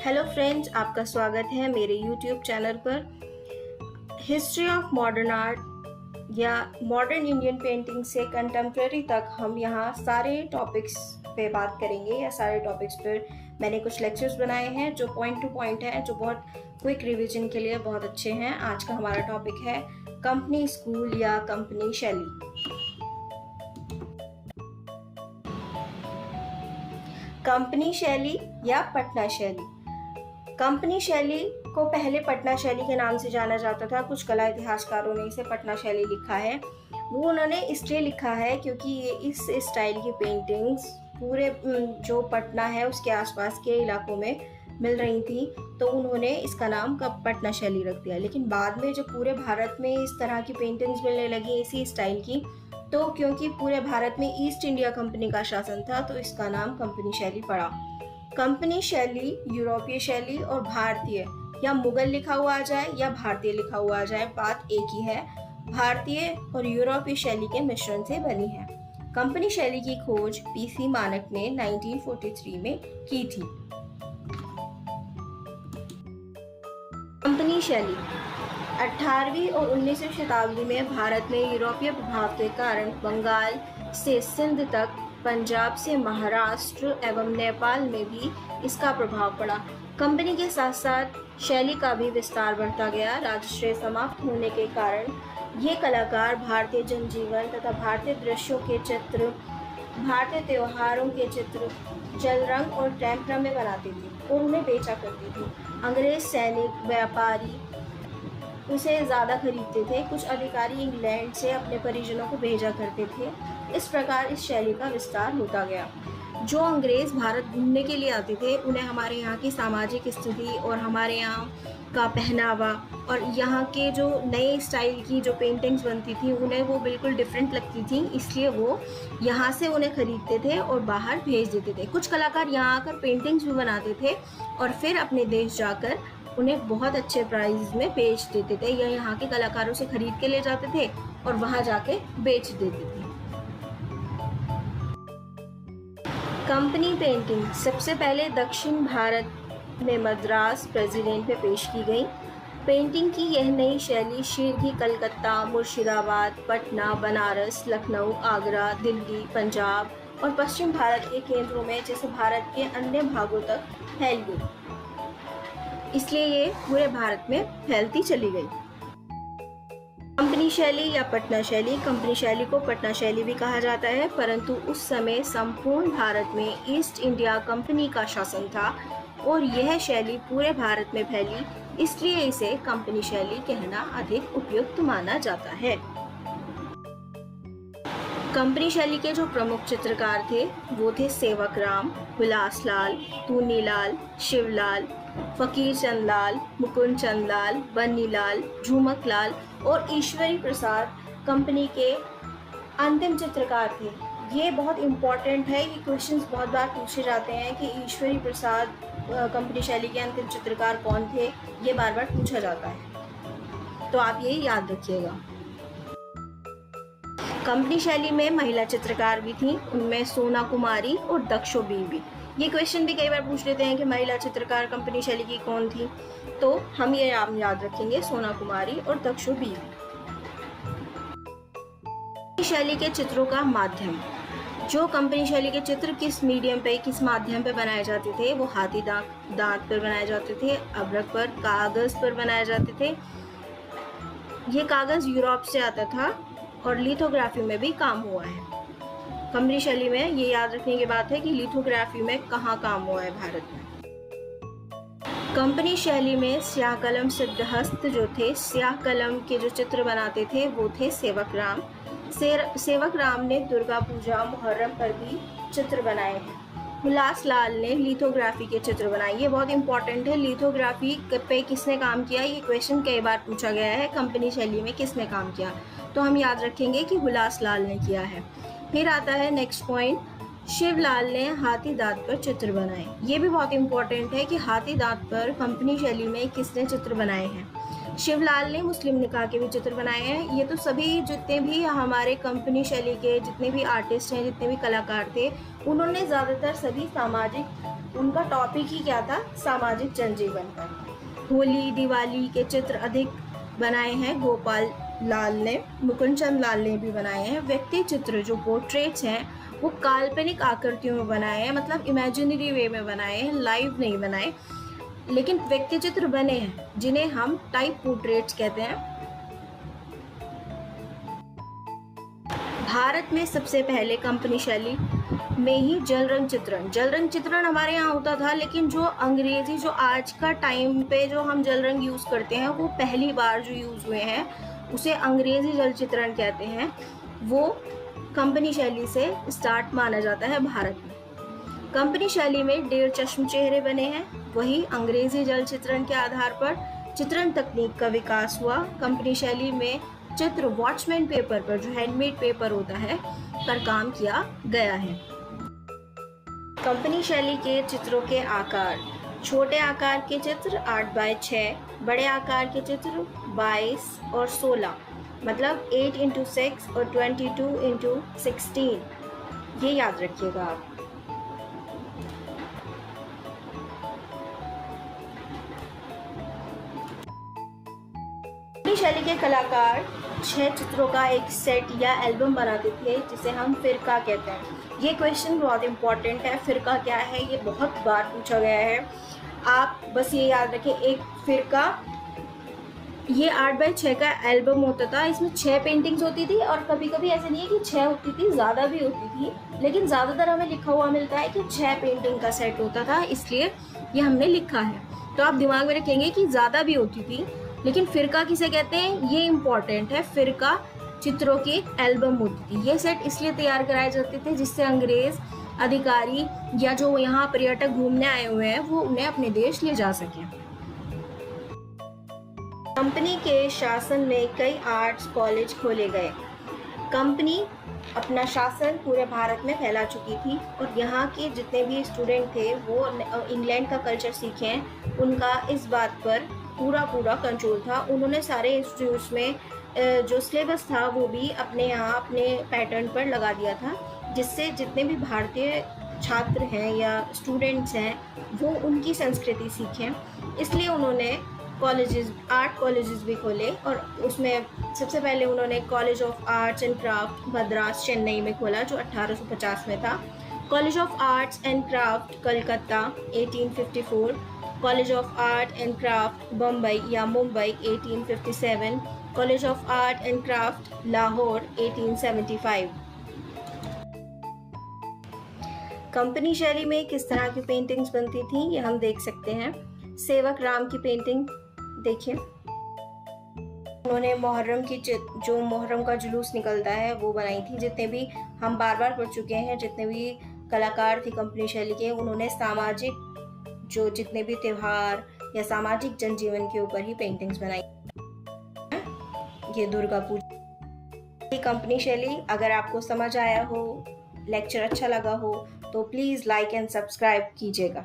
Hello friends, आपका स्वागत है मेरे यूट्यूब चैनल पर। हिस्ट्री ऑफ मॉडर्न आर्ट या मॉडर्न इंडियन पेंटिंग से कंटेम्प्रेरी तक हम यहाँ सारे टॉपिक्स पे बात करेंगे या सारे टॉपिक्स पर मैंने कुछ लेक्चर्स बनाए हैं जो पॉइंट टू पॉइंट हैं, जो बहुत क्विक रिवीजन के लिए बहुत अच्छे हैं। आज का हमारा टॉपिक है कंपनी स्कूल या कंपनी शैली। कंपनी शैली या पटना शैली। कंपनी शैली को पहले पटना शैली के नाम से जाना जाता था। कुछ कला इतिहासकारों ने इसे पटना शैली लिखा है। वो उन्होंने इसलिए लिखा है क्योंकि ये इस स्टाइल की पेंटिंग्स पूरे जो पटना है उसके आसपास के इलाकों में मिल रही थी, तो उन्होंने इसका नाम पटना शैली रख दिया। लेकिन बाद में जब पूरे भारत में इस तरह की पेंटिंग्स मिलने लगी इसी स्टाइल की, तो क्योंकि पूरे भारत में ईस्ट इंडिया कंपनी का शासन था, तो इसका नाम कंपनी शैली पड़ा। कंपनी शैली यूरोपीय शैली और भारतीय या मुगल लिखा हुआ आ जाए या भारतीय लिखा हुआ आ जाए, बात एक ही है। भारतीय और यूरोपीय शैली के मिश्रण से बनी है। कंपनी शैली की खोज पीसी मानक ने 1943 में की थी। कंपनी शैली 18वीं और 19वीं शताब्दी में भारत में यूरोपीय प्रभाव के कारण बंगाल से सिंध तक, पंजाब से महाराष्ट्र एवं नेपाल में भी इसका प्रभाव पड़ा। कंपनी के साथ साथ शैली का भी विस्तार बढ़ता गया। राजश्रय समाप्त होने के कारण ये कलाकार भारतीय जनजीवन तथा भारतीय दृश्यों के चित्र, भारतीय त्योहारों के चित्र जल रंग और टेम्परा में बनाते थे और उन्हें बेचा करते थे। अंग्रेज सैनिक, व्यापारी उसे ज़्यादा खरीदते थे। कुछ अधिकारी इंग्लैंड से अपने परिजनों को भेजा करते थे। इस प्रकार इस शैली का विस्तार होता गया। जो अंग्रेज भारत घूमने के लिए आते थे, उन्हें हमारे यहाँ की सामाजिक स्थिति और हमारे यहाँ का पहनावा और यहाँ के जो नए स्टाइल की जो पेंटिंग्स बनती थी, उन्हें वो बिल्कुल डिफरेंट लगती थी, इसलिए वो यहाँ से उन्हें खरीदते थे और बाहर भेज देते थे। कुछ कलाकार यहाँ आकर पेंटिंग्स भी बनाते थे और फिर अपने देश जाकर उन्हें बहुत अच्छे प्राइस में बेच देते थे, या यहाँ के कलाकारों से खरीद के ले जाते थे और वहाँ जाके बेच देते थे। कंपनी पेंटिंग सबसे पहले दक्षिण भारत में मद्रास प्रेसिडेंट में पेश की गई। पेंटिंग की यह नई शैली शीघ्र ही कलकत्ता, मुर्शिदाबाद, पटना, बनारस, लखनऊ, आगरा, दिल्ली, पंजाब और पश्चिम भारत के केंद्रों में जैसे भारत के अन्य भागों तक फैल गई। इसलिए ये पूरे भारत में फैलती चली गई। कंपनी शैली या पटना शैली। कंपनी शैली को पटना शैली भी कहा जाता है, परंतु उस समय संपूर्ण भारत में ईस्ट इंडिया कंपनी का शासन था और यह शैली पूरे भारत में फैली, इसलिए इसे कंपनी शैली कहना अधिक उपयुक्त माना जाता है। कंपनी शैली के जो प्रमुख चित्रकार थे वो थे सेवकराम, हुलासलाल, तूनीलाल, शिवलाल, फकीर चंद लाल, मुकुंद चंद लाल, बन्नीलाल, झूमक लाल और ईश्वरी प्रसाद कंपनी के अंतिम चित्रकार थे। ये बहुत इम्पॉर्टेंट है, ये क्वेश्चंस बहुत बार पूछे जाते हैं कि ईश्वरी प्रसाद कंपनी शैली के अंतिम चित्रकार कौन थे, ये बार बार पूछा जाता है, तो आप ये याद रखिएगा। कंपनी शैली में महिला चित्रकार भी थी, उनमें सोना कुमारी और दक्षो बीबी। ये क्वेश्चन भी कई बार पूछ लेते हैं कि महिला चित्रकार कंपनी शैली की कौन थी, तो हम ये नाम याद रखेंगे, सोना कुमारी और दक्षो बीबी। शैली के चित्रों का माध्यम। जो कंपनी शैली के चित्र किस मीडियम पे, किस माध्यम पे बनाए जाते थे, वो हाथी दांत पर बनाए जाते थे, अभ्रक पर, कागज पर बनाए जाते थे। ये कागज यूरोप से आता था और लिथोग्राफी में भी काम हुआ है। कंपनी शैली में ये याद रखने की बात है कि लिथोग्राफी में कहाँ काम हुआ है भारत में। कंपनी शैली में स्याह कलम सिद्धहस्त जो थे, स्याह कलम के जो चित्र बनाते थे वो थे सेवकराम। सेवकराम ने दुर्गा पूजा, मुहर्रम पर भी चित्र बनाए हैं। हुलासलाल ने लिथोग्राफी के चित्र बनाए। ये बहुत इंपॉर्टेंट है, लिथोग्राफी पे किसने काम किया, ये क्वेश्चन कई बार पूछा गया है, कंपनी शैली में किसने काम किया, तो हम याद रखेंगे कि हुलासलाल ने किया है। फिर आता है नेक्स्ट पॉइंट, शिवलाल ने हाथी दांत पर चित्र बनाए। ये भी बहुत इंपॉर्टेंट है कि हाथी दांत पर कंपनी शैली में किसने चित्र बनाए हैं। शिवलाल ने मुस्लिम निकाह के भी चित्र बनाए हैं। ये तो सभी जितने भी हमारे कंपनी शैली के जितने भी आर्टिस्ट हैं, जितने भी कलाकार थे, उन्होंने ज़्यादातर सभी सामाजिक उनका टॉपिक ही क्या था, सामाजिक जनजीवन पर। होली दिवाली के चित्र अधिक बनाए हैं गोपाल लाल ने, मुकुंद चंद लाल ने भी बनाए हैं। व्यक्ति चित्र जो पोर्ट्रेट्स हैं वो काल्पनिक आकृतियों में बनाए हैं, मतलब इमेजिनरी वे में बनाए हैं, लाइव नहीं बनाए, लेकिन व्यक्ति चित्र बने हैं जिन्हें हम टाइप पोर्ट्रेट्स कहते हैं। भारत में सबसे पहले कंपनी शैली में ही जल रंग चित्रण हमारे यहाँ होता था, लेकिन जो अंग्रेजी जो आज का टाइम पे जो हम जल रंग यूज़ करते हैं वो पहली बार जो यूज़ हुए हैं उसे अंग्रेजी जल चित्रण कहते हैं। वो कंपनी शैली से स्टार्ट माना जाता है भारत में। कंपनी शैली में 1.5 चश्म चेहरे बने हैं, वही अंग्रेजी जल चित्रण के आधार पर चित्रण तकनीक का विकास हुआ। कंपनी शैली में चित्र वॉचमैन पेपर पर, जो हैंडमेड पेपर होता है, पर काम किया गया है। कंपनी शैली के चित्रों के आकार, छोटे आकार के चित्र 8x6, बड़े आकार के चित्र 22 और 16, मतलब 8x6 और 22x16, ये याद रखिएगा आप। कंपनी शैली के कलाकार 6 चित्रों का एक सेट या एल्बम बनाते थे जिसे हम फिरका कहते हैं। ये क्वेश्चन बहुत इंपॉर्टेंट है, फिरका क्या है ये बहुत बार पूछा गया है। आप बस ये याद रखें, एक फिरका ये 8x6 का एल्बम होता था, इसमें 6 पेंटिंग्स होती थी, और कभी कभी ऐसे नहीं है कि 6 होती थी, ज़्यादा भी होती थी, लेकिन ज़्यादातर हमें लिखा हुआ मिलता है कि 6 पेंटिंग का सेट होता था, इसलिए ये हमने लिखा है। तो आप दिमाग में रखेंगे कि ज़्यादा भी होती थी, लेकिन फिरका किसे कहते हैं ये इम्पॉर्टेंट है। फिरका चित्रों की एक एल्बम होती थी। ये सेट इसलिए तैयार कराए जाते थे जिससे अंग्रेज अधिकारी या जो यहाँ पर्यटक घूमने आए हुए हैं वो उन्हें अपने देश ले जा सकें। कंपनी के शासन में कई आर्ट्स कॉलेज खोले गए। कंपनी अपना शासन पूरे भारत में फैला चुकी थी और यहाँ के जितने भी स्टूडेंट थे वो इंग्लैंड का कल्चर सीखें, उनका इस बात पर पूरा कंट्रोल था। उन्होंने सारे इंस्टीट्यूट्स में जो सिलेबस था वो भी अपने यहाँ अपने पैटर्न पर लगा दिया था, जिससे जितने भी भारतीय छात्र हैं या स्टूडेंट्स हैं वो उनकी संस्कृति सीखें। इसलिए उन्होंने कॉलेजेस, आर्ट कॉलेजेस भी खोले, और उसमें सबसे पहले उन्होंने college of arts and craft Madras Chennai में खोला जो 1850 में था। College of arts and craft Calcutta 1854, college of art and craft Bombay या Mumbai 1857, college of art and craft Lahore 1875। Company शैली में किस तरह की पेंटिंग्स बनती थी ये हम देख सकते हैं। सेवक राम की पेंटिंग देखिए, उन्होंने मुहर्रम की जो मुहर्रम का जुलूस निकलता है वो बनाई थी। जितने भी हम बार पढ़ चुके हैं, जितने भी कलाकार थे कंपनी शैली के, उन्होंने सामाजिक जो जितने भी त्योहार या सामाजिक जनजीवन के ऊपर ही पेंटिंग्स बनाई। ये दुर्गा पूजा। कंपनी शैली अगर आपको समझ आया हो, लेक्चर अच्छा लगा हो तो प्लीज़ लाइक एंड सब्सक्राइब कीजिएगा।